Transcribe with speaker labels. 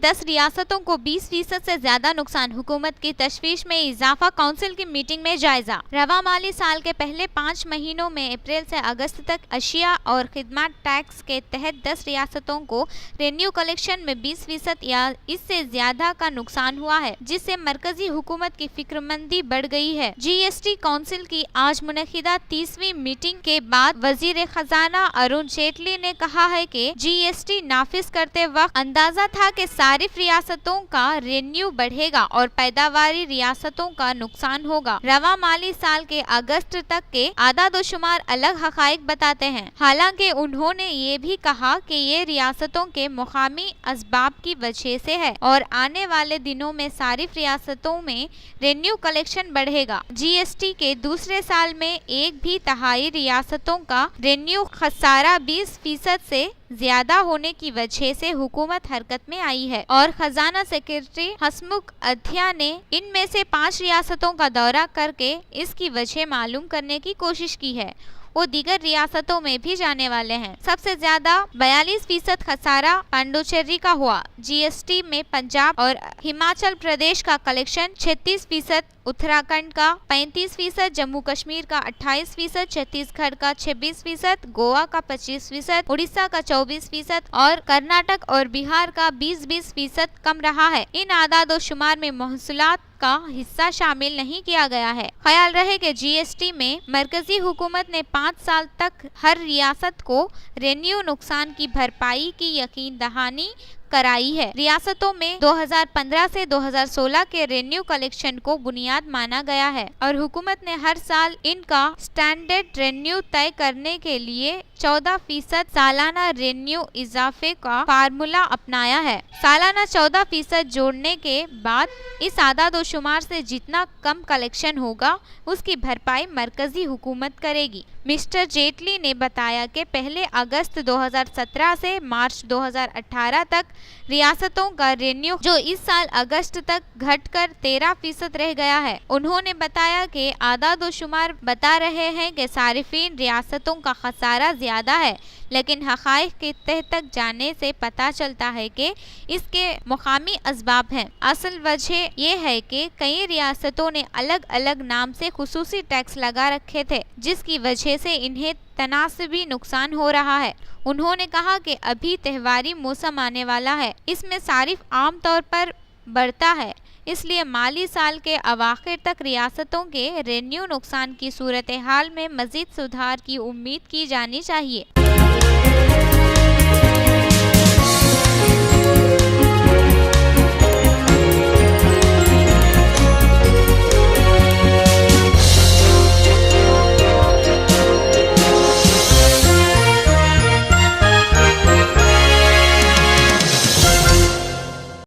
Speaker 1: 10 रियासतों को 20% से ज्यादा नुकसान, हुकूमत की तशवीश में इजाफा, काउंसिल की मीटिंग में जायजा। रवा माली साल के पहले 5 महीनों में अप्रैल से अगस्त तक अशिया और खिदमत टैक्स के तहत 10 रियासतों को रेवेन्यू कलेक्शन में 20% या इससे ज्यादा का नुकसान हुआ है, जिससे मरकजी हुकूमत की फिक्रमंदी बढ़ गई है। जीएसटी काउंसिल की आज मुनक़िदा 30वीं मीटिंग के बाद वजीर खजाना अरुण जेटली ने कहा है कि जीएसटी नाफिज करते वक्त अंदाजा था कि सारिफ रियासतों का रेवेन्यू बढ़ेगा और पैदावारी रियासतों का नुकसान होगा। रवा माली साल के अगस्त तक के आदादोशुमार अलग हकाइक बताते हैं। हालांकि उन्होंने ये भी कहा कि ये रियासतों के मुकामी असबाब की वजह से है और आने वाले दिनों में सारिफ रियासतों में रेवेन्यू कलेक्शन बढ़ेगा। जीएसटी के दूसरे साल में एक भी तिहाई रियासतों का रेवेन्यू खसारा 20% से ज्यादा होने की वजह से हुकूमत हरकत में आई है और खजाना सेक्रेटरी हसमुख अध्यया ने इनमें से 5 रियासतों का दौरा करके इसकी वजह मालूम करने की कोशिश की है। वो दीगर रियासतों में भी जाने वाले हैं। सबसे ज्यादा 42% खसारा पांडुचेरी का हुआ। जीएसटी में पंजाब और हिमाचल प्रदेश का कलेक्शन 36%, उत्तराखंड का 35%, जम्मू कश्मीर का 28%, छत्तीसगढ़ का 26%, गोवा का 25%, उड़ीसा का 24% और कर्नाटक और बिहार का 20% कम रहा है। इन आदादोशुमार में महसूलात का हिस्सा शामिल नहीं किया गया है। ख्याल रहे कि जीएसटी में मरकजी हुकूमत ने 5 साल तक हर रियासत को रेवेन्यू नुकसान की भरपाई की यकीन दहानी कराई है। रियासतों में 2015 से 2016 के रेवेन्यू कलेक्शन को बुनियाद माना गया है और हुकूमत ने हर साल इनका स्टैंडर्ड रेवेन्यू तय करने के लिए 14% सालाना रेवेन्यू इजाफे का फार्मूला अपनाया है। सालाना 14% जोड़ने के बाद इस आदादोशुमार से जितना कम कलेक्शन होगा उसकी भरपाई मरकजी हुकूमत करेगी। मिस्टर जेटली ने बताया कि पहले अगस्त 2017 से मार्च 2018 तक रियासतों का रेवेन्यू जो इस साल अगस्त तक घटकर 13% रह गया है। उन्होंने बताया कि आदादोशुमार बता रहे हैं कि सारिफीन रियासतों का खसारा ज्यादा है, लेकिन हकाइक के तह तक जाने से पता चलता है कि इसके मुकामी असबाब हैं। असल वजह यह है कि कई रियासतों ने अलग अलग नाम से खुसूसी टैक्स लगा रखे थे, जिसकी वजह से इन्हें तनासबी नुकसान हो रहा है। उन्होंने कहा कि अभी त्योहारी मौसम आने वाला है, इसमें सारिफ आम तौर पर बढ़ता है, इसलिए माली साल के अवाखिर तक रियासतों के रेवेन्यू नुकसान की सूरत हाल में मजीद सुधार की उम्मीद की जानी चाहिए।